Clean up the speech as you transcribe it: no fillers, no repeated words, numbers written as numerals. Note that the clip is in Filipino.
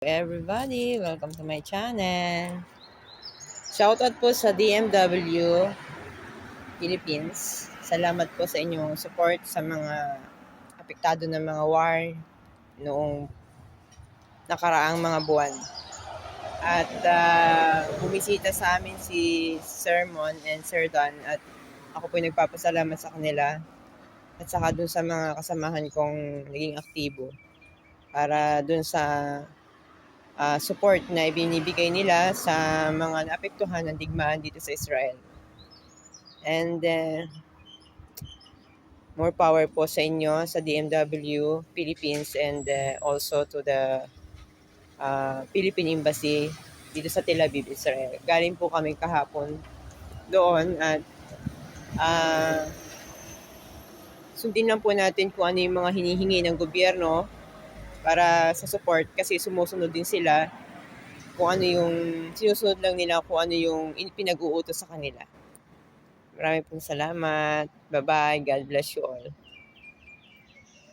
Everybody, welcome to my channel. Shoutout po sa DMW Philippines. Salamat po sa inyong support sa mga apektado ng mga war noong nakaraang mga buwan. At bumisita sa amin si Sir Mon and Sir Don at ako po nagpapasalamat sa kanila at saka dun sa mga kasamahan kong naging aktibo para dun sa support na ibinibigay nila sa mga naapektuhan ng digmaan dito sa Israel. And more power po sa inyo sa DMW Philippines and also to the Philippine Embassy dito sa Tel Aviv, Israel. Galing po kami kahapon doon at sundin lang po natin kung ano yung mga hinihingi ng gobyerno para sa support kasi sumusunod din sila kung ano yung sinusunod lang nila kung ano yung pinag-uutos sa kanila. Maraming pong salamat. Bye-bye. God bless you all.